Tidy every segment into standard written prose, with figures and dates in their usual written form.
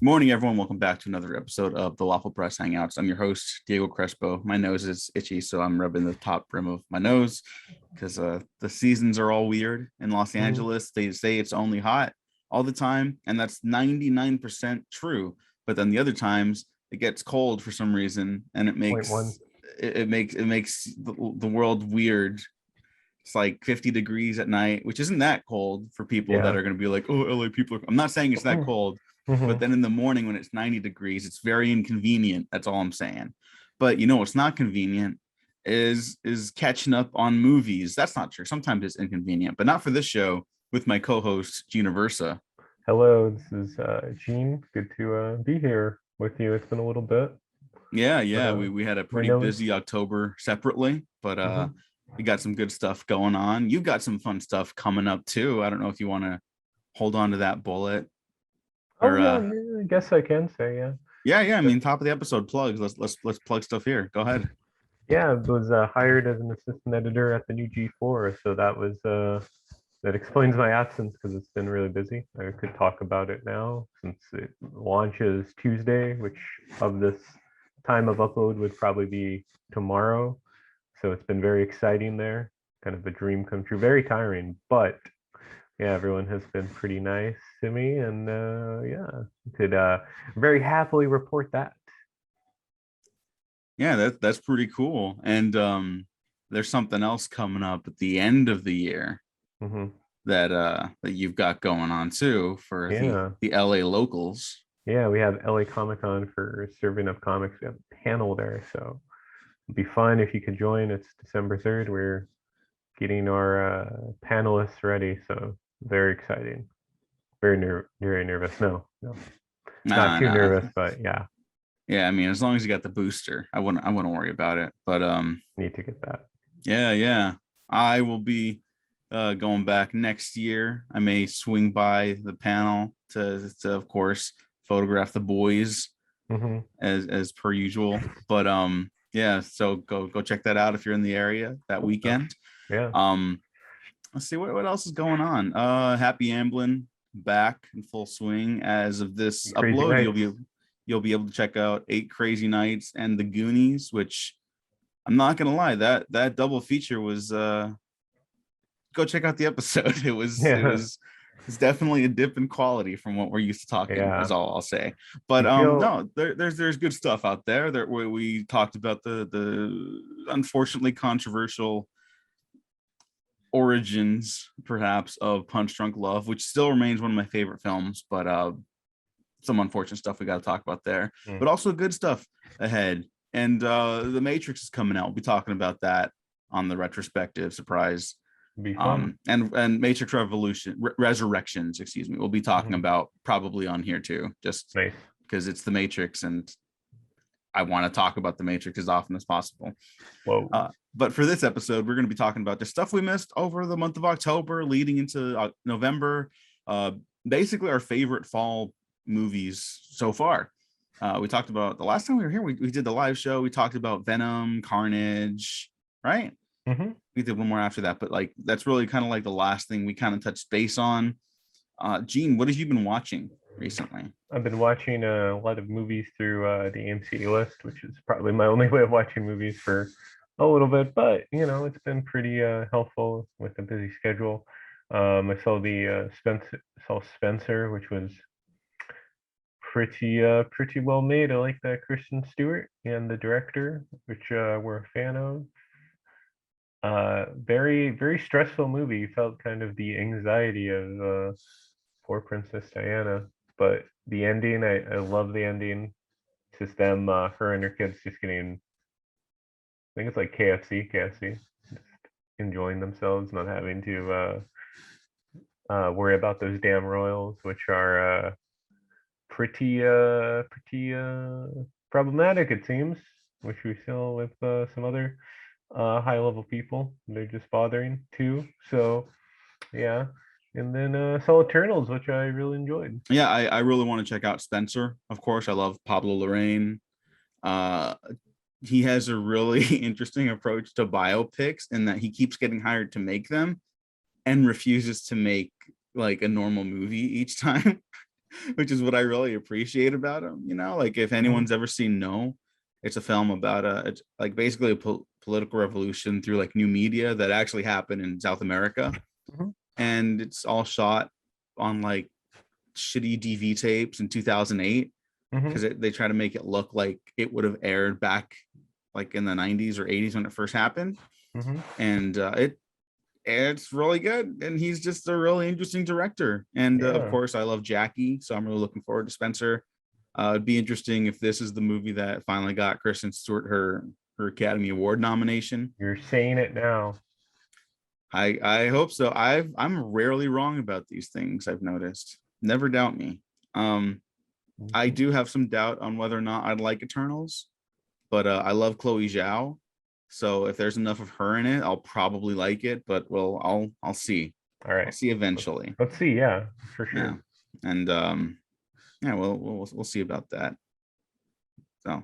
Morning, everyone. Welcome back to another episode of the Lawful Press Hangouts. I'm your host, Diego Crespo. My nose is itchy, so I'm rubbing the top rim of my nose because the seasons are all weird in Los Angeles. They say it's only hot all the time, and that's 99% true. But then the other times it gets cold for some reason, and it makes the world weird. It's like 50 degrees at night, which isn't that cold for people that are going to be like, oh, LA people. I'm not saying it's that cold. But then in the morning when it's 90 degrees, it's very inconvenient. That's all I'm saying. But you know what's not convenient is catching up on movies. That's not true. Sometimes it's inconvenient, but not for this show with my co-host Gina Versa. Hello, this is Gene. Good to be here with you. It's been a little bit. Yeah. We had a pretty busy October separately, but we got some good stuff going on. You've got some fun stuff coming up too. I don't know if you want to hold on to that bullet. Yeah, I guess I can say yeah. I mean, top of the episode plugs. Let's plug stuff here. Go ahead. Yeah, I was hired as an assistant editor at the new G4, so that explains my absence because it's been really busy. I could talk about it now since it launches Tuesday, which of this time of upload would probably be tomorrow. So it's been very exciting there, kind of a dream come true. Very tiring, but yeah, everyone has been pretty nice to me, and could very happily report that. Yeah, that's pretty cool. And there's something else coming up at the end of the year that you've got going on too for the LA locals. Yeah, we have LA Comic Con for Serving Up Comics. We have a panel there, so it'd be fun if you could join. It's December 3rd. We're getting our panelists ready, so very exciting. Very nervous. No, not too nervous, but yeah. Yeah, I mean, as long as you got the booster, I wouldn't worry about it. But need to get that. Yeah. I will be going back next year. I may swing by the panel to of course photograph the boys as per usual. But yeah, so go check that out if you're in the area that weekend. Yeah. Let's see what else is going on. Happy Amblin back in full swing as of this upload. You'll be able to check out 8 Crazy Nights and The Goonies, which I'm not gonna lie, that double feature was go check out the episode. It's definitely a dip in quality from what we're used to talking, is all I'll say. But no, there's good stuff out there. We talked about the unfortunately controversial origins perhaps of Punch Drunk Love, which still remains one of my favorite films, but some unfortunate stuff we got to talk about there, but also good stuff ahead. And The Matrix is coming out. We'll be talking about that on the retrospective surprise. And Matrix Resurrections, excuse me, we'll be talking about probably on here too, just because it's The Matrix and I want to talk about The Matrix as often as possible. But for this episode, we're going to be talking about the stuff we missed over the month of October leading into November. Basically our favorite fall movies so far. We talked about the last time we were here, we did the live show. We talked about Venom, Carnage, right? We did one more after that, but like that's really kind of like the last thing we kind of touched base on. Gene, what have you been watching recently? I've been watching a lot of movies through the AMC list, which is probably my only way of watching movies for a little bit, but you know, it's been pretty helpful with a busy schedule. I saw Spencer, which was pretty well made. I like that Kristen Stewart and the director, which we're a fan of. Very stressful movie. You felt kind of the anxiety of poor Princess Diana, but the ending, I love the ending. It's just them, her and her kids just getting, I think it's like KFC, just enjoying themselves, not having to worry about those damn royals, which are pretty problematic, it seems, which we saw with some other high level people. They're just bothering too. So yeah. And then saw Eternals, which I really enjoyed. Yeah, I really want to check out Spencer. Of course, I love Pablo Larraín. He has a really interesting approach to biopics in that he keeps getting hired to make them and refuses to make like a normal movie each time. which is what I really appreciate about him. You know, like if anyone's ever seen No, it's a film about it's like basically a political revolution through like new media that actually happened in South America, Mhm. and it's all shot on like shitty DV tapes in 2008 Mhm. because they try to make it look like it would have aired back like in the 90s or 80s when it first happened, Mhm. and it's really good, and he's just a really interesting director. And of Yeah. course, I love Jackie, so I'm really looking forward to Spencer. It'd be interesting if this is the movie that finally got Kristen Stewart her Academy Award nomination. You're saying it now. I hope so. I'm rarely wrong about these things. I've noticed. Never doubt me. I Mhm. do have some doubt on whether or not I'd like Eternals, but I love Chloe Zhao. So if there's enough of her in it, I'll probably like it. But well, I'll see. All I'll right. see eventually. Let's see. Yeah, for Yeah, sure. and yeah, we'll see about that. So,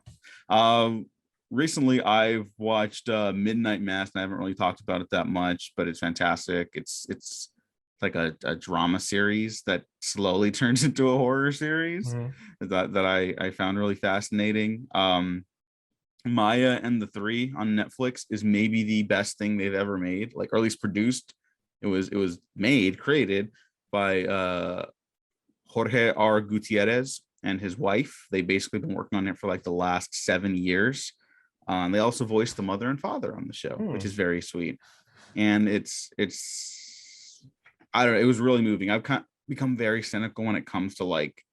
um, recently I've watched Midnight Mass, and I haven't really talked about it that much, but it's fantastic. It's like a drama series that slowly turns into a horror series Mhm. that I found really fascinating. Maya and the Three on Netflix is maybe the best thing they've ever made, like or at least produced. It was made, created by Jorge R. Gutierrez and his wife. They basically been working on it for like the last 7 years. They also voiced the mother and father on the show, which is Hmm. very sweet. And it's I don't know, it was really moving. I've kind of become very cynical when it comes to like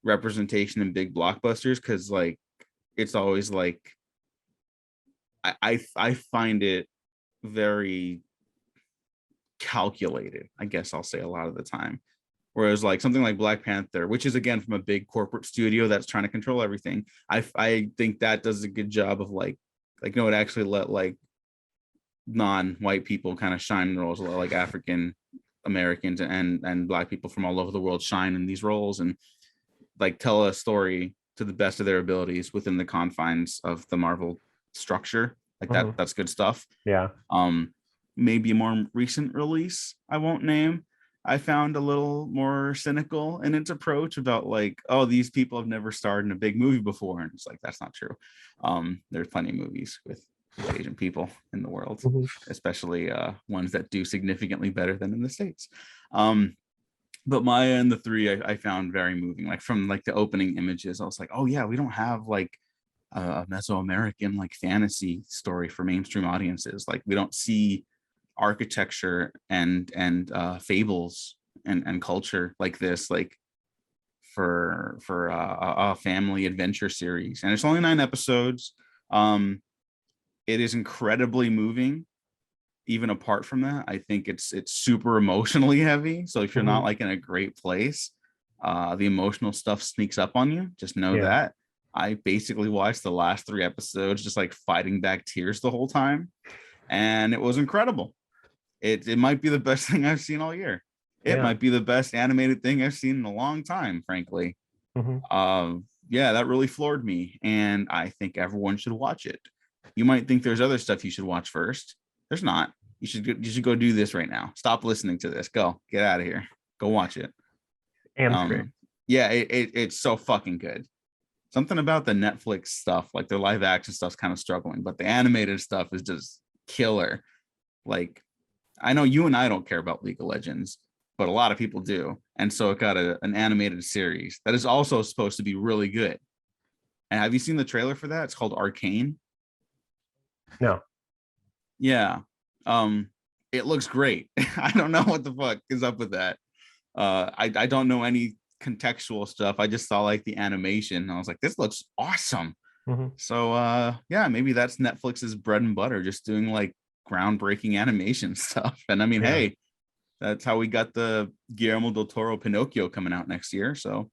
representation in big blockbusters because like it's always like I find it very calculated, I guess I'll say a lot of the time. Whereas like something like Black Panther, which is again from a big corporate studio that's trying to control everything, I think that does a good job of like no, it actually let like non-white people kind of shine in roles, like African Americans and Black people from all over the world shine in these roles and like tell a story to the best of their abilities within the confines of the Marvel structure. Like Mhm. that's good stuff. Yeah. Um, maybe a more recent release I won't name. I found a little more cynical in its approach about like, oh, these people have never starred in a big movie before, and it's like that's not true. There's plenty of movies with Asian people in the world, Mhm. especially ones that do significantly better than in the States. Um, but Maya and the Three I found very moving. Like from like the opening images, I was like, oh yeah, we don't have like a Mesoamerican like fantasy story for mainstream audiences. Like we don't see architecture and fables and culture like this like for a family adventure series, and it's only 9 episodes. It is incredibly moving. Even apart from that, I think it's super emotionally heavy, so if you're not Mhm. like in a great place, the emotional stuff sneaks up on you. Just know Yeah. that I basically watched the last 3 episodes just like fighting back tears the whole time, and it was incredible. It might be the best thing I've seen all year. It Yeah. might be the best animated thing I've seen in a long time, frankly. Mhm. Yeah, that really floored me, and I think everyone should watch it. You might think there's other stuff you should watch first. There's not. You should go do this right now. Stop listening to this. Go get out of here. Go watch it. Hamstring. Um, yeah, it's so fucking good. Something about the Netflix stuff, like their live action stuff's kind of struggling, but the animated stuff is just killer. Like I know you and I don't care about League of Legends, but a lot of people do. And so it got an animated series that is also supposed to be really good. And have you seen the trailer for that? It's called Arcane. No. Yeah. Um, it looks great. I don't know what the fuck is up with that. I don't know any contextual stuff. I just saw like the animation and I was like, this looks awesome. Mhm. So yeah, maybe that's Netflix's bread and butter, just doing like groundbreaking animation stuff. And I mean, Yeah. hey, that's how we got the Guillermo del Toro Pinocchio coming out next year. So,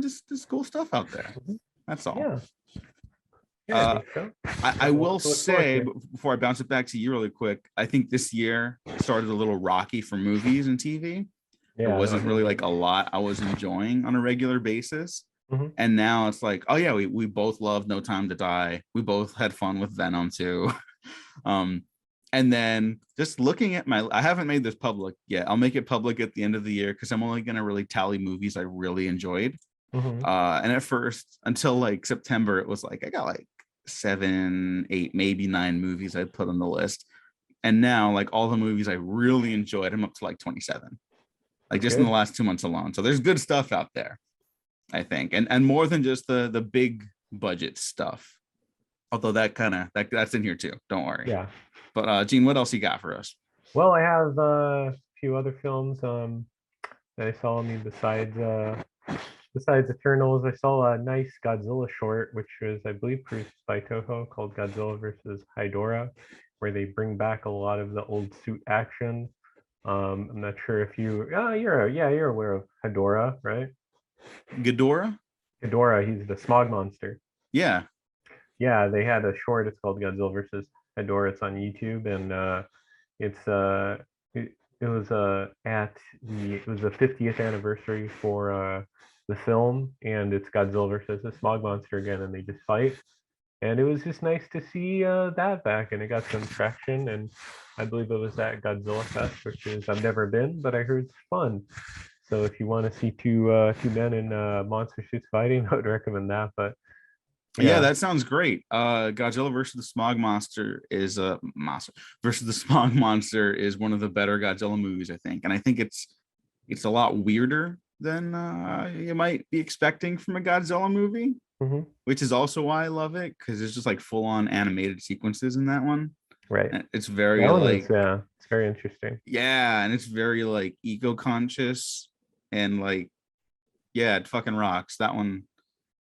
just cool stuff out there. Mhm. That's all. Yeah. Yeah, I Uh, think so. I Got a will lot to look forward say to. before I bounce it back to you really quick, I think this year started a little rocky for movies and TV. There Yeah, no, I wasn't really believe like it. a lot I was enjoying on a regular basis. Mhm. And now it's like, oh yeah, we both love No Time to Die. We both had fun with Venom too. um, And then just looking at I haven't made this public yet. I'll make it public at the end of the year because I'm only going to really tally movies I really enjoyed. And at first, until like September, it was like I got like 7, 8, maybe 9 movies I'd put on the list. And now, like all the movies I really enjoyed, I'm up to like 27, like just in the last 2 months alone. So there's good stuff out there, I think, and more than just the big budget stuff. Although that's in here too. Don't worry. Yeah. But Gene, what else you got for us? Well, I have a few other films that I saw. I mean, besides Eternals, I saw a nice Godzilla short, which was, I believe, produced by Toho, called Godzilla versus Hydora, where they bring back a lot of the old suit action. I'm not sure if you're aware of Hydora, right? Ghidorah? Ghidorah, he's the smog monster. Yeah. Yeah, they had a short. It's called Godzilla versus Hydora. It's on YouTube, and it was it was the 50th anniversary for the film, and it's Godzilla versus the smog monster again, and they just fight. And it was just nice to see that back, and it got some traction. And I believe it was at Godzilla Fest, which is I've never been, but I heard it's fun. So if you want to see two men in monster suits fighting, I would recommend that. But yeah, that sounds great. Godzilla versus the Smog Monster is a monster versus the Smog Monster is one of the better Godzilla movies, I think, and I think it's a lot weirder than you might be expecting from a Godzilla movie, which is also why I love it, because it's just like full on animated sequences in that one. Right. And it's very like it's very interesting. Yeah, and it's very like eco-conscious and like it fucking rocks. That one.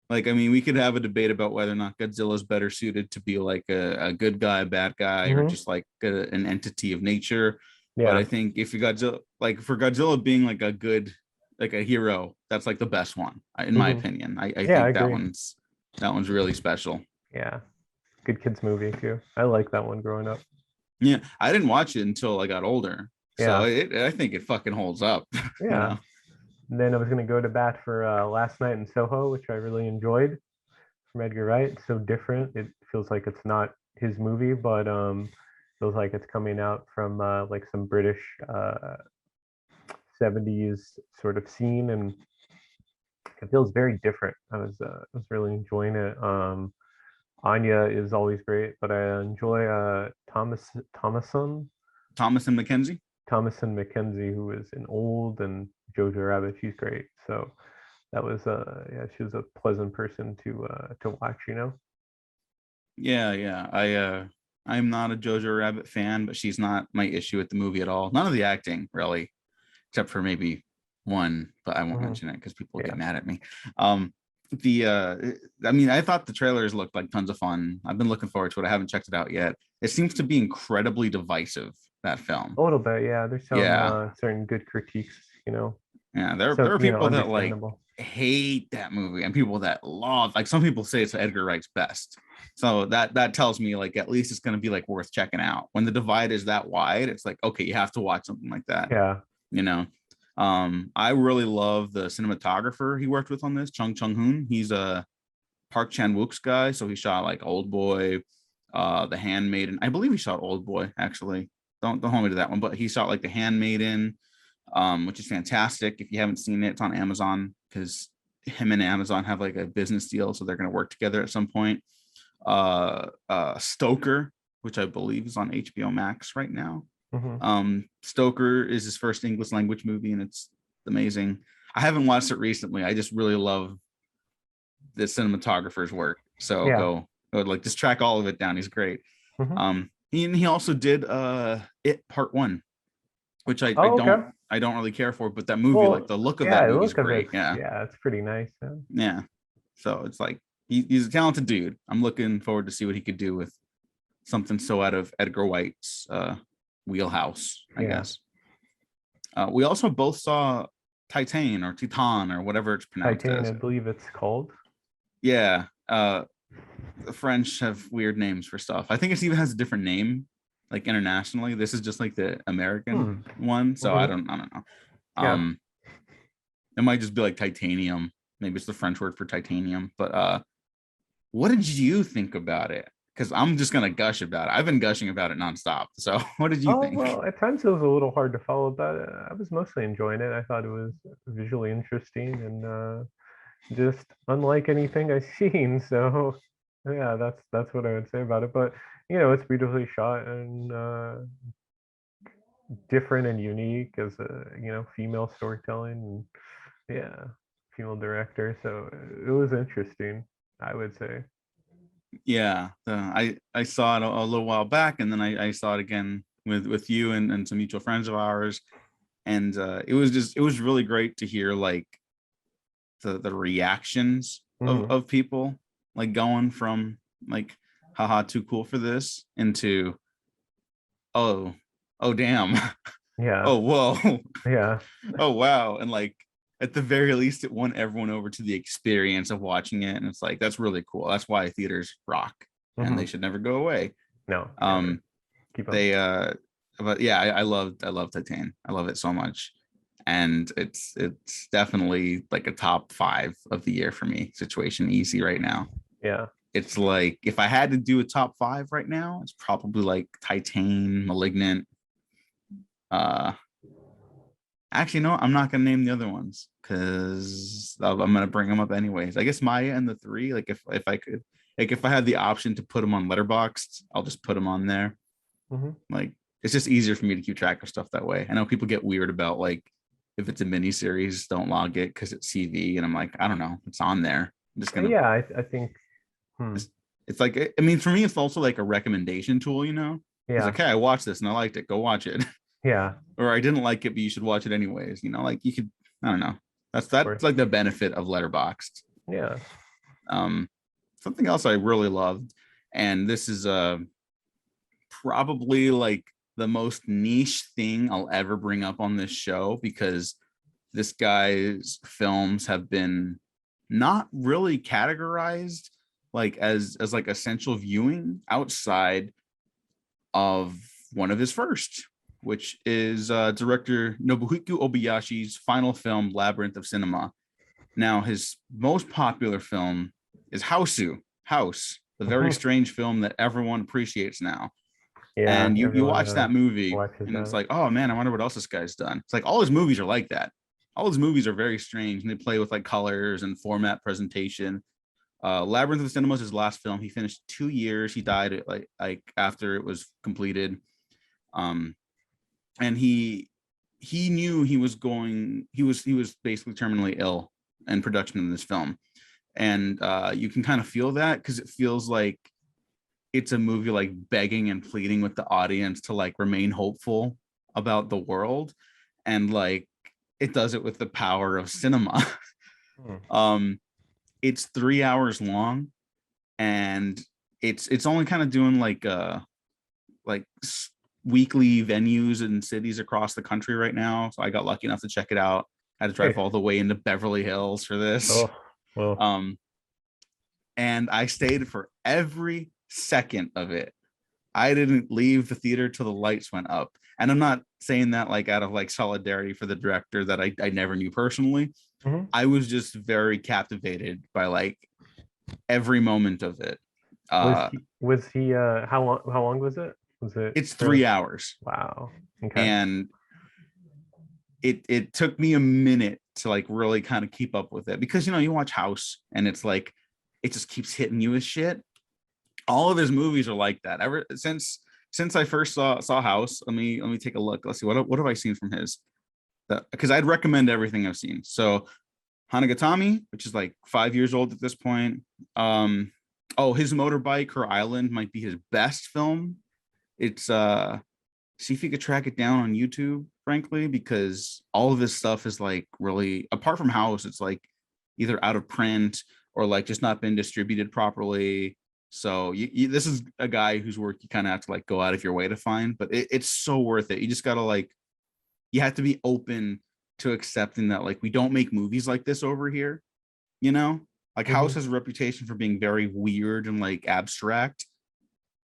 Like, I mean, we could have a debate about whether or not Godzilla's better suited to be like a good guy, bad guy, or just like an entity of nature. Yeah. But I think if you Godzilla, like for Godzilla being like a good, like a hero, that's like the best one, in my opinion. I think that one's really special. Yeah, good kids movie too. I like that one growing up. Yeah, I didn't watch it until I got older, so I think it fucking holds up. Yeah. You know? And then I was going to go to bat for Last Night in Soho, which I really enjoyed, from Edgar Wright. It's so different. It feels like it's not his movie, but feels like it's coming out from like some British 70s sort of scene, and it feels very different. I was really enjoying it. Anya is always great, but I enjoy Thomasin McKenzie. Thomasin McKenzie, who is an old and Jojo Rabbit. She's great. So that was she was a pleasant person to watch, you know. Yeah. I'm not a Jojo Rabbit fan, but she's not my issue with the movie at all. None of the acting really, except for maybe one, but I won't mention it because people get mad at me. I mean, I thought the trailers looked like tons of fun. I've been looking forward to it. I haven't checked it out yet. It seems to be incredibly divisive, that film. A little bit, yeah. There's some certain good critiques, you know. Yeah, there are people that like hate that movie and people that love, like some people say it's Edgar Wright's best. So that tells me like at least it's going to be like worth checking out. When the divide is that wide, it's like, okay, you have to watch something like that. Yeah. You know, I really love the cinematographer he worked with on this, Chung Hoon. He's a Park Chan-wook's guy, so he shot like Old Boy, The Handmaiden. I believe he shot Old Boy actually. Don't hold me to that one, but he shot like The Handmaiden, which is fantastic. If you haven't seen it, it's on Amazon because him and Amazon have like a business deal, so they're going to work together at some point. Stoker, which I believe is on HBO Max right now. Stoker is his first English language movie, and it's amazing. I haven't watched it recently. I just really love the cinematographer's work. So go like just track all of it down. He's great. He also did It Part 1, which I don't really care for, but that movie, like the look of that movie is great. Yeah, it's pretty nice. Yeah. So it's like he's a talented dude. I'm looking forward to see what he could do with something so out of Edgar Wright's wheelhouse, I guess. We also both saw Titan or whatever it's pronounced as. I believe it's called. Yeah. The French have weird names for stuff. I think it even has a different name, like internationally. This is just like the American one, so I don't know. It might just be like titanium. Maybe it's the French word for titanium. But what did you think about it? because I'm just gonna gush about it. I've been gushing about it nonstop. So what did you Oh, think? well, at times it was a little hard to follow, but I was mostly enjoying it. I thought it was visually interesting and just unlike anything I've seen. So yeah, that's what I would say about it. But it's beautifully shot and different and unique as a female storytelling and yeah, female director. So it was interesting, I would say. Yeah, I saw it a little while back, and then I saw it again with you and some mutual friends of ours, and it was really great to hear like the reactions Mhm. of people, like going from like haha too cool for this into oh oh damn Yeah, oh whoa yeah. oh wow, and like at the very least it won everyone over to the experience of watching it, and it's like that's really cool. That's why theaters rock, and they Hmm. should never go away. No, never. um Keep on. they but yeah, I love Titan. I love it so much, and it's definitely like a top 5 of the year for me situation, easy right now. Yeah. It's like if I had to do a top 5 right now, it's probably like Titan, Malignant. uh Actually, no, I'm not gonna name the other ones because I'm gonna bring them up anyways. I guess Maya and the Three. Like if I could, like if I had the option to put them on Letterboxd, I'll just put them on there. Hmm. Like it's just easier for me to keep track of stuff that way. I know people get weird about like if it's a mini series, don't log it because it's CV, and I'm like, I don't know, it's on there. I'm just gonna. Yeah, I think. Hmm. It's like I mean, for me, it's also like a recommendation tool. It's Yeah. like, hey, I watched this and I liked it. Go watch it. Yeah. Or I didn't like it, but you should watch it anyways. Like you could, I don't know. Of course. That's like the benefit of Letterboxd. Yeah. Um, Something else I really loved, and this is probably like the most niche thing I'll ever bring up on this show because this guy's films have been not really categorized like as like essential viewing outside of one of his first, which is director Nobuhiko Obayashi's final film, Labyrinth of Cinema. Now, his most popular film is House, the very Hmm. strange film that everyone appreciates now. Yeah. And you Everyone watch that movie, watches and it's that. like, oh man, I wonder what else this guy's done. It's like all his movies are like that. All his movies are very strange, and they play with like colors and format presentation. Labyrinth of Cinema was his last film. He finished 2 years. He died like after it was completed. Um, and he knew he was basically terminally ill in production of this film, and you can kind of feel that because it feels like it's a movie like begging and pleading with the audience to like remain hopeful about the world, and like it does it with the power of cinema. Hmm. um it's 3 hours long, and it's only kind of doing like weekly venues in cities across the country right now. So I got lucky enough to check it out. I had to drive Nice. all the way into Beverly Hills for this. Oh, well. Um, and I stayed for every second of it. I didn't leave the theater till the lights went up. And I'm not saying that like out of like solidarity for the director that I never knew personally. Hmm. I was just very captivated by like every moment of it. Was Uh, he? Was he? How long was it? Was it? it's 3 hours, Wow. Okay. and it took me a minute to like really kind of keep up with it because you watch House and it's like it just keeps hitting you as shit. All of his movies are like that. Ever since I first saw House, let me take a look. Let's see what have I seen from his, because I'd recommend everything I've seen. So Hanagatami, which is like 5 years old at this point. Oh, his Motorbike, Her Island might be his best film. It's see if you could track it down on YouTube, frankly, because all of this stuff is like really, apart from House, it's like either out of print or like just not been distributed properly. So this is a guy whose work you kind of have to like go out of your way to find, but it's so worth it. You just gotta like, you have to be open to accepting that like we don't make movies like this over here, you know? Like House Hmm. has a reputation for being very weird and like abstract.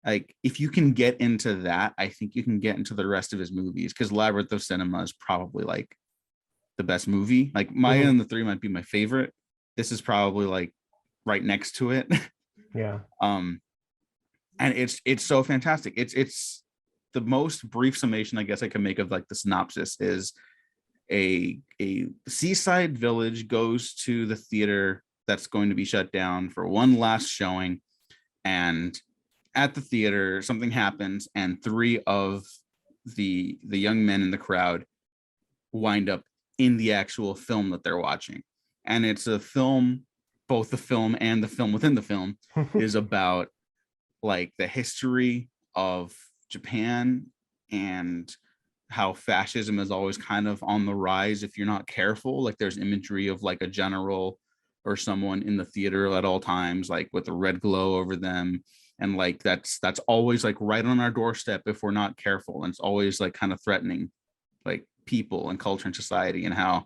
Like if you can get into that, I think you can get into the rest of his movies because Labyrinth of Cinema is probably like the best movie. Like Maya Hmm. and the Three might be my favorite. This is probably like right next to it. Yeah. um and it's so fantastic. It's the most brief summation I guess I can make of like the synopsis is a seaside village goes to the theater that's going to be shut down for one last showing, and at the theater something happens and three of the young men in the crowd wind up in the actual film that they're watching. And it's a film, both the film and the film within the film is about like the history of Japan and how fascism is always kind of on the rise if you're not careful. Like there's imagery of like a general or someone in the theater at all times, like with a red glow over them. And like that's always like right on our doorstep if we're not careful. And it's always like kind of threatening like people and culture and society, and how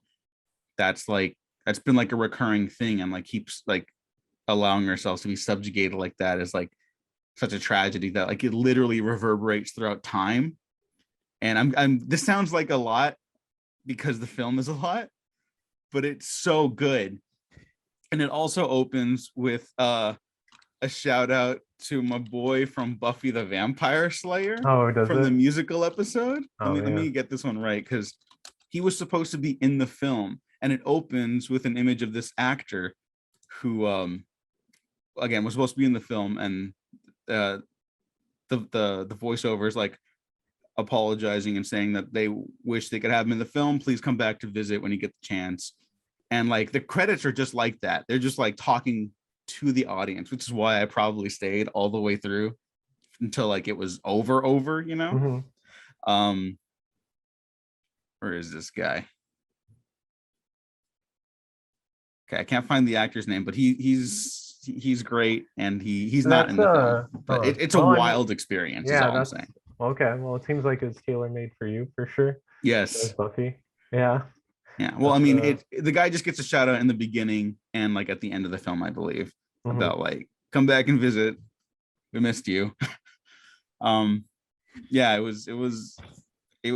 that's been like a recurring thing, and like keeps like allowing ourselves to be subjugated like that is like such a tragedy that like it literally reverberates throughout time. And I'm this sounds like a lot because the film is a lot, but it's so good. And it also opens with a shout out to my boy from Buffy the Vampire Slayer Oh, does from the it? musical episode. Oh, Let me yeah. get this one right, because he was supposed to be in the film, and it opens with an image of this actor who again was supposed to be in the film, and the voiceover is like apologizing and saying that they wish they could have him in the film. Please come back to visit when you get the chance. And like the credits are just like that. They're just like talking to the audience, which is why I probably stayed all the way through until like it was over, you know? Mm-hmm. Where is this guy? Okay, I can't find the actor's name, but he's great, and he's not That's in the film, but it's a well, I mean, wild experience is yeah, all I'm that's saying. okay. Well, it seems like it's tailor made for you for sure. There's Yes. Buffy. Yeah, Yeah, well, I that's mean, the guy just gets a shout out in the beginning and like at the end of the film, I believe, mhm. about like come back and visit. We missed you. um, yeah, it was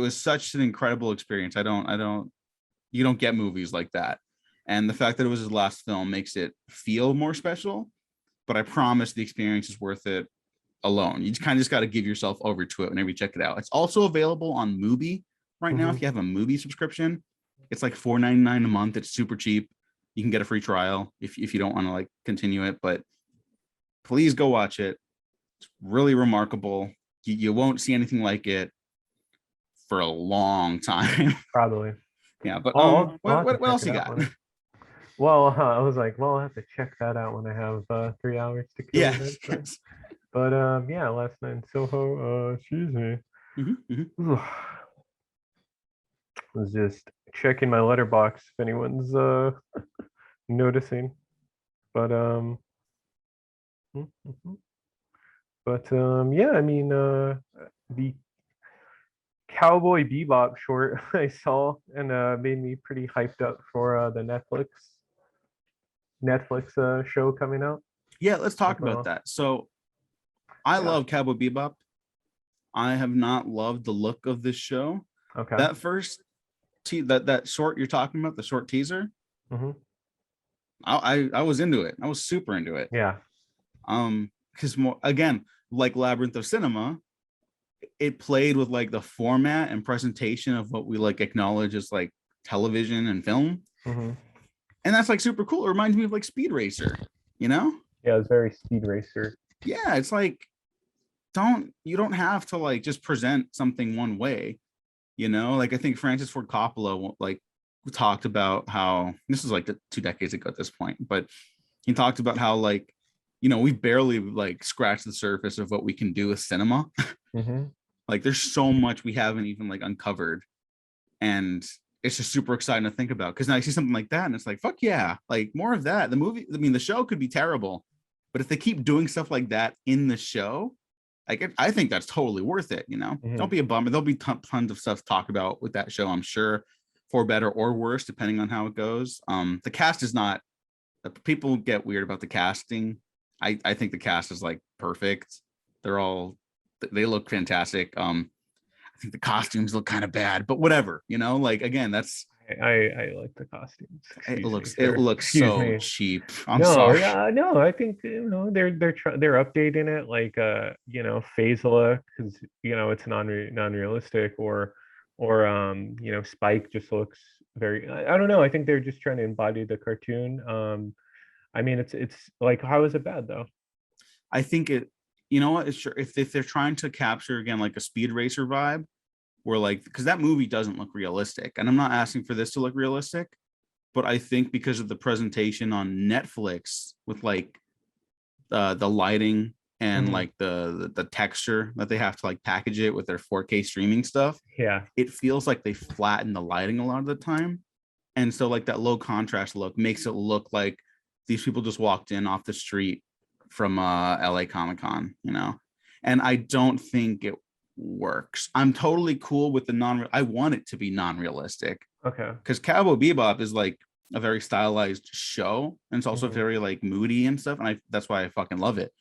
such an incredible experience. You don't get movies like that, and the fact that it was his last film makes it feel more special. But I promise the experience is worth it alone. You just kind of just got to give yourself over to it whenever you check it out. It's also available on Mubi right now. Mhm. If you have a Mubi subscription, it's like $4.99 a month. It's super cheap. You can get a free trial if you don't want to like continue it, but please go watch it. It's really remarkable. You won't see anything like it for a long time. Probably. Yeah, but I'll have to what check else it you out got? when. Well, I was like, well, I'll have to check that out when I have 3 hours to kill Yeah. eventually. But yeah, last night in Soho, excuse me. I was just checking my letterbox if anyone's noticing. But mhm. But yeah, I mean, the Cowboy Bebop short I saw and made me pretty hyped up for the Netflix show coming out. Yeah, let's talk about So that. So I yeah, love Cowboy Bebop. I have not loved the look of this show. okay. That first that short you're talking about, the short teaser, Hmm. I was into it. I was super into it. Yeah. Because more again, like Labyrinth of Cinema, it played with like the format and presentation of what we like acknowledge as like television and film. Hmm. And that's like super cool. It reminds me of like Speed Racer, you know? Yeah, it's very Speed Racer. Yeah, it's like you don't have to like just present something one way, you know? Like I think Francis Ford Coppola like talked about how this is like 2 decades ago at this point, but he talked about how like, you know, we've barely like scratched the surface of what we can do with cinema. Hmm. Like there's so much we haven't even like uncovered, and it's just super exciting to think about, because now I see something like that and it's like fuck yeah, like more of that. The movie, I mean the show could be terrible, but if they keep doing stuff like that in the show, like I think that's totally worth it, you know. Hmm. Don't be a bummer, there'll be tons of stuff to talk about with that show, I'm sure, for better or worse depending on how it goes. The cast is not, people get weird about the casting. I think the cast is like perfect. They look fantastic. I think the costumes look kind of bad, but whatever, you know, like again, that's I like the costumes. It Excuse me, looks sir. Excuse so me. cheap. I'm No, sorry. yeah, no. I think they're updating it, like Phasela, because it's non-realistic, or Spike just looks very. I don't know. I think they're just trying to embody the cartoon. I mean, it's like, how is it bad though? I think it. You know what? It's sure if they're trying to capture again like a Speed Racer vibe, where like because that movie doesn't look realistic, and I'm not asking for this to look realistic, but I think because of the presentation on Netflix with like the lighting and Mhm. like the texture that they have to like package it with their 4K streaming stuff, Yeah, it feels like they flatten the lighting a lot of the time. And so like that low contrast look makes it look like these people just walked in off the street from LA Comic Con, you know. And I don't think it works. I'm totally cool with the I want it to be non-realistic okay. because Cowboy Bebop is like a very stylized show, and it's also Mhm. very like moody and stuff, and that's why I fucking love it.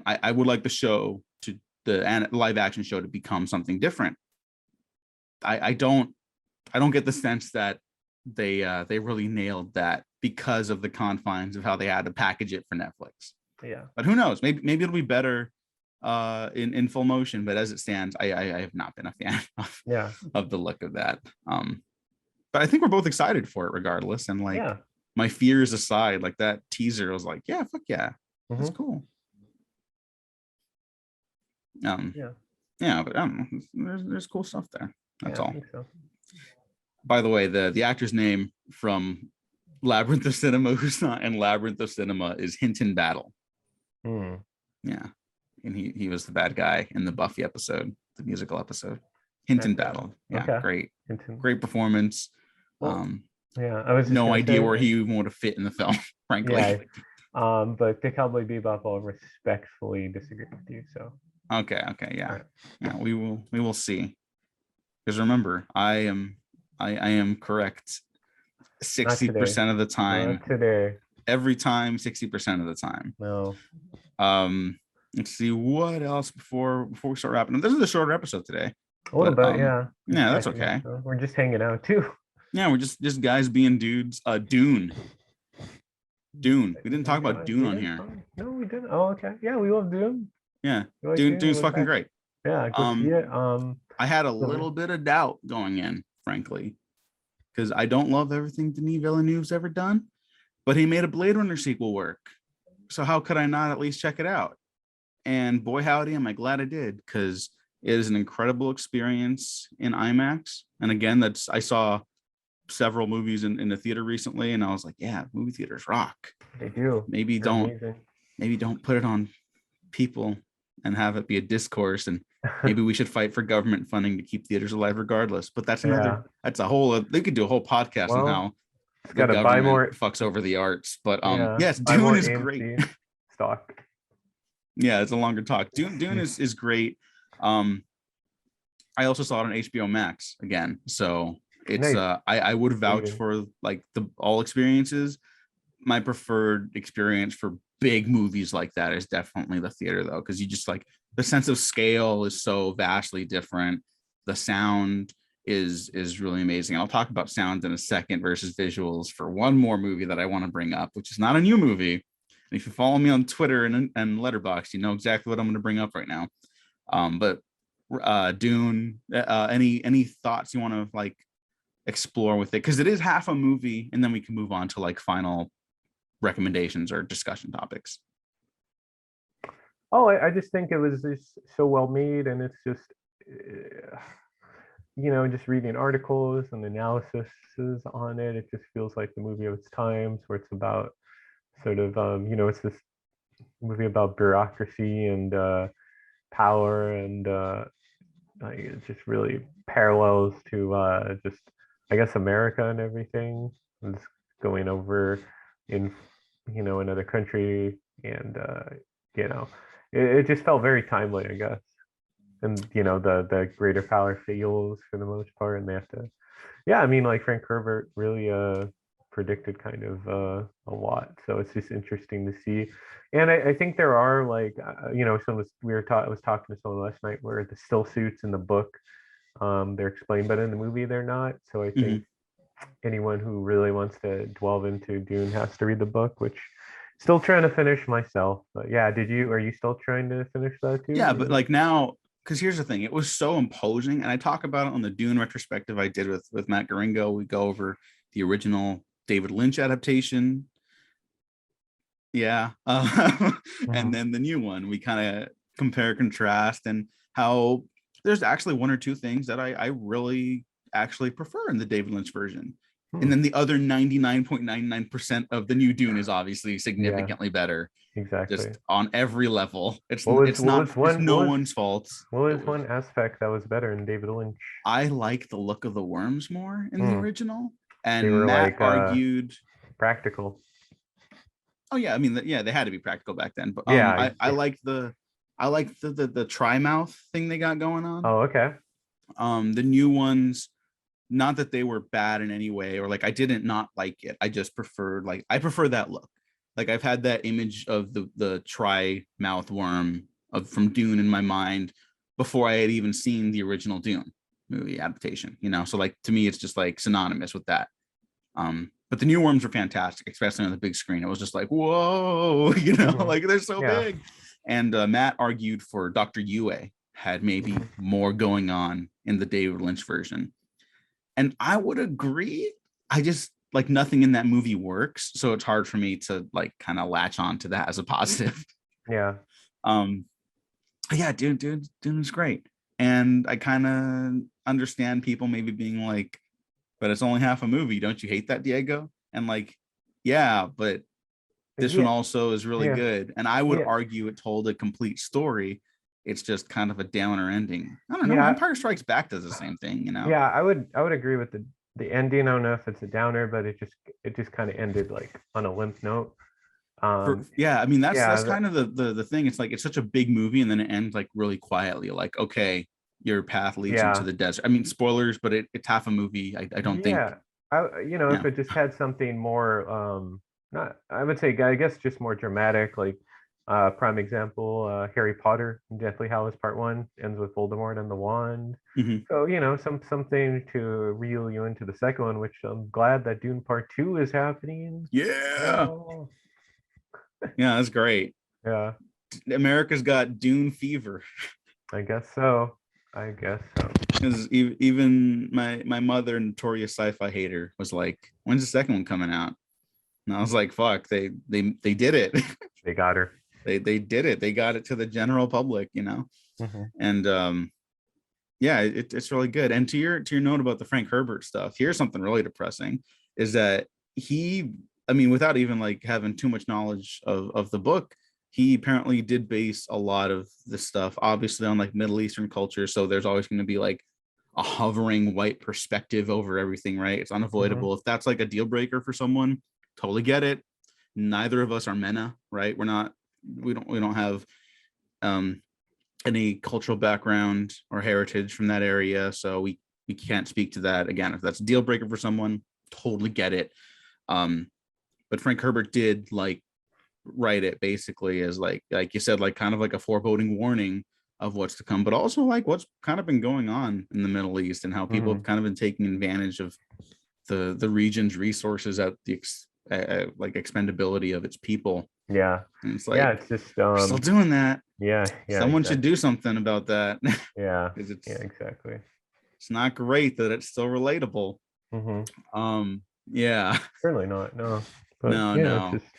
I would like the show to the live action show to become something different. I don't get the sense that they really nailed that because of the confines of how they had to package it for Netflix. Yeah. But who knows? Maybe it'll be better in full motion. But as it stands, I have not been a fan Yeah. of the look of that. But I think we're both excited for it regardless. And like Yeah. my fears aside, like that teaser was like, yeah, fuck yeah, that's Hmm. cool. Um, Yeah. yeah, but I don't know. There's cool stuff there. That's Yeah, I all. think so. By the way, the actor's name from Labyrinth of Cinema, who's not in Labyrinth of Cinema, is Hinton Battle. Hmm. Yeah, and he was the bad guy in the Buffy episode, the musical episode. Hinton Okay. Battle. Yeah, Okay. great, Continue. great performance. Well, yeah, I was just No gonna idea where say, he even would have fit in the film, frankly. yeah, but the Cowboy Bebop will respectfully disagree with you. So, Okay, all yeah, right. yeah, we will see. Because remember, I am correct Not today. 60% of the time. Not today. Every time, 60% of the time. No. Um, let's see what else before we start wrapping up. This is a shorter episode today, A little but bit, yeah. Just yeah, that's catching up. okay. So we're just hanging out too. Yeah, we're just guys being dudes. Dune. We didn't talk about Dune We on did? here. Oh, no, we didn't. Oh, okay. Yeah, we love Doom. Yeah, We like Doom. We Dune's look fucking back. great. Yeah, go see Um, it. I had a So, little bit of doubt going in, frankly, because I don't love everything Denis Villeneuve's ever done, but he made a Blade Runner sequel work. So how could I not at least check it out? And boy, howdy, am I glad I did, because it is an incredible experience in IMAX. And again, I saw several movies in the theater recently, and I was like, yeah, movie theaters rock. they do. Maybe They're don't amazing. maybe don't put it on people and have it be a discourse, and maybe we should fight for government funding to keep theaters alive regardless. But Yeah. that's a whole they could do a whole podcast on Well, how it's the got to buy government more. fucks over the arts. But Yeah, yes, buy Dune more is great. AMC stock. Yeah, it's a longer talk. Dune is great. um I also saw it on HBO Max again, so it's Nice. I would vouch Rating. for like the all experiences. My preferred experience for big movies like that is definitely the theater, though, because you just like the sense of scale is so vastly different. The sound is really amazing. I'll talk about sound in a second versus visuals for one more movie that I want to bring up, which is not a new movie. And if you follow me on Twitter and Letterboxd, you know exactly what I'm going to bring up right now. But Dune, any thoughts you want to like explore with it, because it is half a movie, and then we can move on to like final recommendations or discussion topics. Oh, I just think it was just so well made, and it's just, just reading articles and analyses on it. It just feels like the movie of its times, where it's about sort of, it's this movie about bureaucracy and power, and like, it just really parallels to just, I guess, America and everything. And just going over in, another country, and you know, it just felt very timely, I guess. And the greater power fails for the most part, and they have to. Yeah, I mean, like Frank Herbert really predicted kind of a lot, so it's just interesting to see. And I think there are, like, some of we were taught. I was talking to someone last night where the still suits in the book, they're explained, but in the movie they're not. So I think Mhm. anyone who really wants to delve into Dune has to read the book, which still trying to finish myself. But yeah, are you still trying to finish that too? Yeah, but like now, because here's the thing, it was so imposing, and I talk about it on the Dune retrospective I did with Matt Garingo. We go over the original David Lynch adaptation, yeah, and Mhm. then the new one. We kind of compare, contrast, and how there's actually one or two things that I really actually prefer in the David Lynch version. And Hmm. then the other 99.99% of the new Dune is obviously Yeah, significantly better, exactly. just on every level. What was It's not, it's no what was one's fault. what was one aspect that was better in David Lynch? I like the look of the worms more in the Hmm. original. They And were Matt like argued, practical. oh yeah, I mean, yeah, they had to be practical back then. But Yeah, I yeah. like the tri mouth thing they got going on. Oh, okay. The new ones, not that they were bad in any way, or like I didn't not like it. I just preferred, like, I prefer that look. Like I've had that image of the tri mouth worm of from Dune in my mind before I had even seen the original Dune movie adaptation. So like to me, it's just like synonymous with that. But the new worms are fantastic, especially on the big screen. It was just like, whoa, Hmm. like they're so Yeah. big. And Matt argued for Dr. Yue had maybe Hmm. more going on in the David Lynch version. And I would agree. I just like nothing in that movie works. So it's hard for me to like kind of latch on to that as a positive. Yeah. Um, yeah, dude is great. And I kind of understand people maybe being like, but it's only half a movie. Don't you hate that, Diego? And like, yeah, but this one Yeah. also is really Yeah. good. And I would Yeah. argue it told a complete story. It's just kind of a downer ending. I don't know. Yeah. Empire Strikes Back does the same thing. Yeah. I would agree with the ending. I don't know if it's a downer, but it just kind of ended like on a limp note. Yeah, I mean that's Yeah. kind of the thing. It's like it's such a big movie, and then it ends like really quietly. Like, okay, your path leads you to Yeah. the desert. I mean, spoilers, but it's half a movie. I don't think. Yeah. If Yeah, it just had something more, not, I would say, I guess, just more dramatic, like, prime example, Harry Potter, Deathly Hallows Part One ends with Voldemort and the wand. hmm So, something to reel you into the second one, which I'm glad that Dune Part Two is happening. yeah, Oh, yeah. That's great. yeah, America's got Dune fever. I guess so. I guess so. Because even my mother, notorious sci-fi hater, was like, "When's the second one coming out?" And I was like, "Fuck, they did it. They got her. They did it. They got it to the general public. Hmm. And yeah, it's really good. And to your note about the Frank Herbert stuff, here's something really depressing: is that he, I mean, without even like having too much knowledge of the book, he apparently did base a lot of this stuff, obviously, on like Middle Eastern culture. So there's always going to be like a hovering white perspective over everything, right? It's Hmm. unavoidable. If that's like a deal breaker for someone, totally get it. Neither of us are MENA, right? We don't have um any cultural background or heritage from that area, so we can't speak to that. Again, if that's a deal breaker for someone, totally get it. um but Frank Herbert did like write it basically as like you said, like kind of like a foreboding warning of what's to come, but also like what's kind of been going on in the Middle East and how people have Hmm. kind of been taking advantage of the region's resources at the like expendability of its people. Yeah. And it's Yeah. like, It's just, we're still doing that. yeah. Yeah. Someone should Exactly. do something about that. Yeah. Because Yeah. Exactly. it's not great that it's still relatable. Hmm. Yeah. Certainly not. No. But No, yeah, it's no. just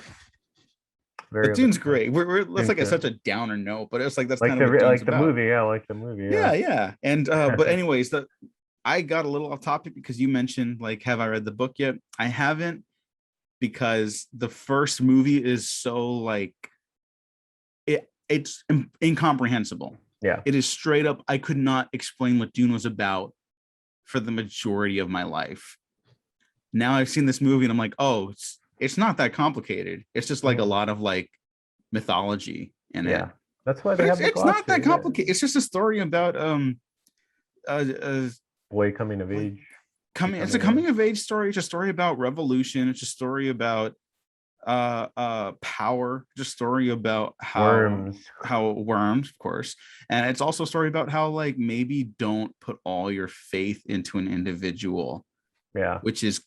But very Dune's understandable. great. We're that's Dune's like a, great. such a downer note, but it's like that's Like kind the of what Dune's like the about. movie, yeah, like the movie, Yeah, yeah. yeah. And but anyways, the I got a little off topic because you mentioned like, have I read the book yet? I haven't, because the first movie is so like it's incomprehensible. Yeah. It is straight up, I could not explain what Dune was about for the majority of my life. Now I've seen this movie and I'm like, oh, it's not that complicated. It's just like a Mhm. lot of like mythology in it. Yeah. That's why they But it's have the it's not that glossary. Yeah. complicated. It's just a story about Boy coming of like age, coming, it's a becoming a coming of age story. It's a story about revolution. It's a story about power. Just a story about worms. how worms, of course. And it's also a story about how like maybe don't put all your faith into an individual. Yeah. which is,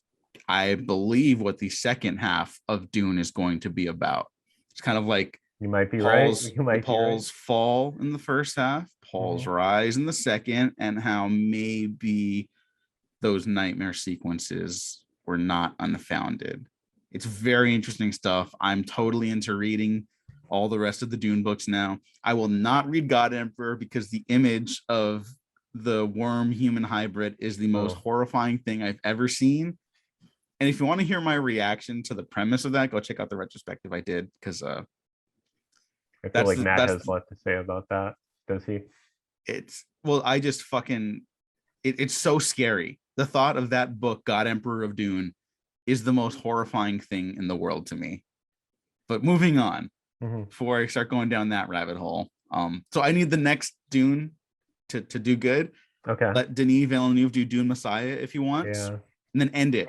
I believe, what the second half of Dune is going to be about. It's kind of like You might be right. You might be right. Paul's fall in the first half, Paul's rise in the second, and how maybe those nightmare sequences were not unfounded. It's very interesting stuff. I'm totally into reading all the rest of the Dune books now. I will not read God Emperor because the image of the worm human hybrid is the most horrifying thing I've ever seen. And if you want to hear my reaction to the premise of that, go check out the retrospective I did, because I feel like Matt has a lot to say about that. Does he? I just fucking it's so scary. The thought of that book, God Emperor of Dune, is the most horrifying thing in the world to me. But moving on, before I start going down that rabbit hole. So I need the next Dune to do good. Okay. Let Denis Villeneuve do Dune Messiah if he wants. Yeah. And then end it.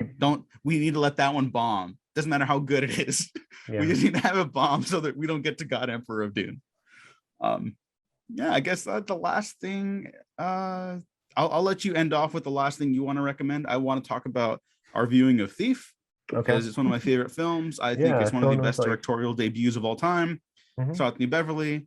We need to let that one bomb. Doesn't matter how good it is. Yeah. We just need to have it bomb so that we don't get to God Emperor of Dune. I guess the last thing, I'll let you end off with the last thing you want to recommend. I want to talk about our viewing of Thief, because it's one of my favorite films. I think it's one of the best directorial debuts of all time. Saw it in New Beverly,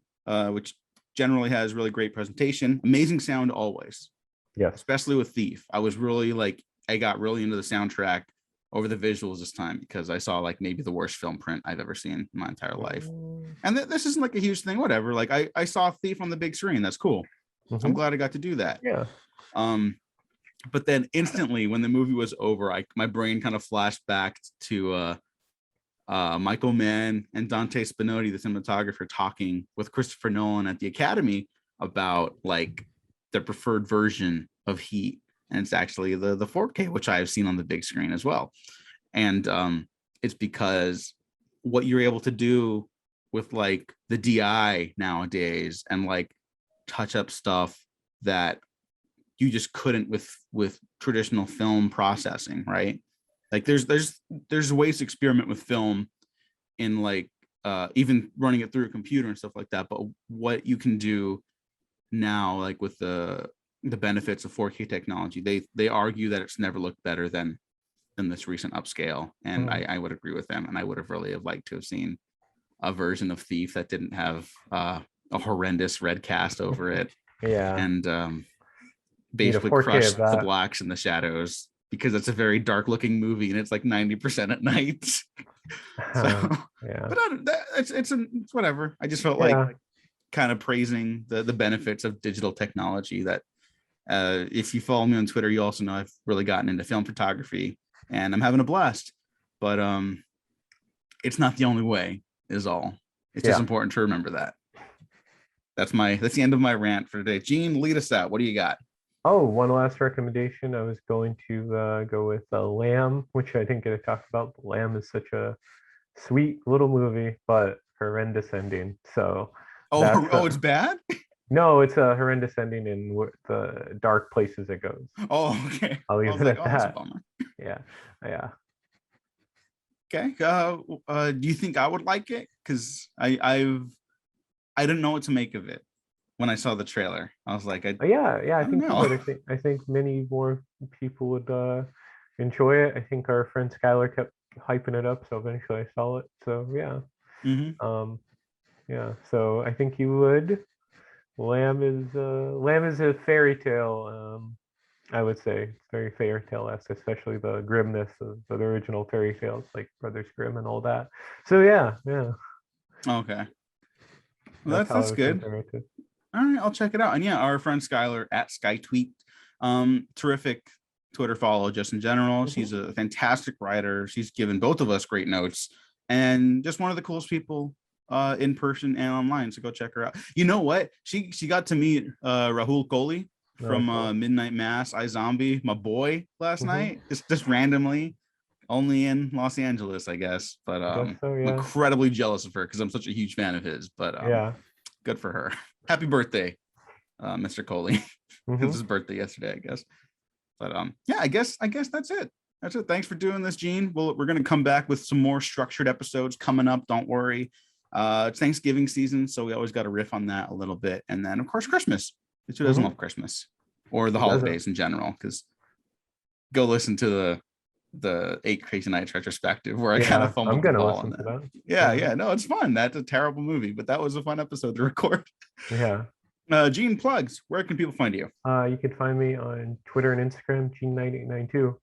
which generally has really great presentation, amazing sound always. Yeah, especially with Thief. I was really I got really into the soundtrack over the visuals this time, because I saw maybe the worst film print I've ever seen in my entire life. And this isn't a huge thing, whatever. I saw Thief on the big screen. That's cool. I'm glad I got to do that. Yeah. But then instantly when the movie was over, my brain kind of flashed back to Michael Mann and Dante Spinotti, the cinematographer, talking with Christopher Nolan at the Academy about their preferred version of Heat. And it's actually the 4K, which I have seen on the big screen as well. And it's because what you're able to do with the DI nowadays, and touch up stuff that you just couldn't with traditional film processing, right? There's ways to experiment with film in even running it through a computer and stuff like that. But what you can do now, with the benefits of 4K technology, they argue that it's never looked better than this recent upscale. And I would agree with them. And I would have really liked to have seen a version of Thief that didn't have a horrendous red cast over it. Yeah. And basically crush the blacks and the shadows, because it's a very dark looking movie and it's 90% at night. So yeah, but it's whatever. I just felt kind of praising the benefits of digital technology. That if you follow me on Twitter, you also know I've really gotten into film photography and I'm having a blast. But it's not the only way, is all. It's just important to remember that. That's the end of my rant for today. Gene, lead us out. What do you got? Oh, one last recommendation. I was going to go with Lamb, which I didn't get to talk about. Lamb is such a sweet little movie, but horrendous ending. So it's bad? No, it's a horrendous ending in the dark places it goes. Oh, okay. I'll leave it at that. That's a bummer. Yeah. Okay. Do you think I would like it? Because I didn't know what to make of it when I saw the trailer. I was like, I think you would. I think many more people would enjoy it. I think our friend Skylar kept hyping it up, so eventually I saw it. So yeah. So I think you would. Lamb is a fairy tale. I would say it's very fairy tale-esque, especially the grimness of the original fairy tales like Brothers Grimm and all that. So yeah. Okay. Well, that's good. All right, I'll check it out. And yeah, our friend Skylar at SkyTweet, terrific Twitter follow just in general. She's a fantastic writer. She's given both of us great notes, and just one of the coolest people in person and online. So go check her out. You know what? She got to meet Rahul Kohli from Midnight Mass, iZombie, my boy, last night. Just randomly, only in Los Angeles, I guess. But I'm incredibly jealous of her because I'm such a huge fan of his. But good for her. Happy birthday, Mr. Kohli. It was his birthday yesterday, I guess. But I guess that's it. That's it. Thanks for doing this, Gene. We're gonna come back with some more structured episodes coming up. Don't worry. It's Thanksgiving season, so we always got to riff on that a little bit. And then, of course, Christmas. Who doesn't love Christmas or the holidays in general? Because go listen to the 8 Crazy Nights retrospective where I kind of fumbled I'm the gonna ball on listen to that. that. Yeah, no, it's fun. That's a terrible movie, but that was a fun episode to record. Yeah. Gene, plugs. Where can people find you? You can find me on Twitter and Instagram, Gene9892.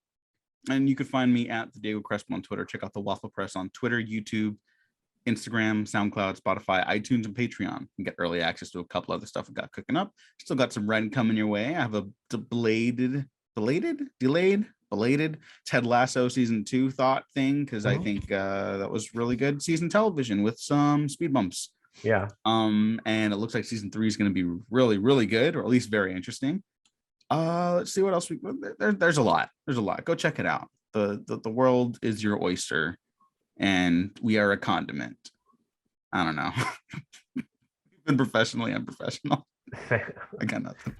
And you can find me at the Diego Crespo on Twitter. Check out the Waffle Press on Twitter, YouTube, Instagram, SoundCloud, Spotify, iTunes, and Patreon. You get early access to a couple other stuff we got cooking up. Still got some Ren coming your way. I have a delayed Ted Lasso season 2 thought thing, because I think that was really good season television with some speed bumps. Yeah. And it looks like season 3 is going to be really, really good, or at least very interesting. Let's see what else there's a lot. Go check it out. The world is your oyster, and we are a condiment. I don't know. Been professionally unprofessional. I got nothing.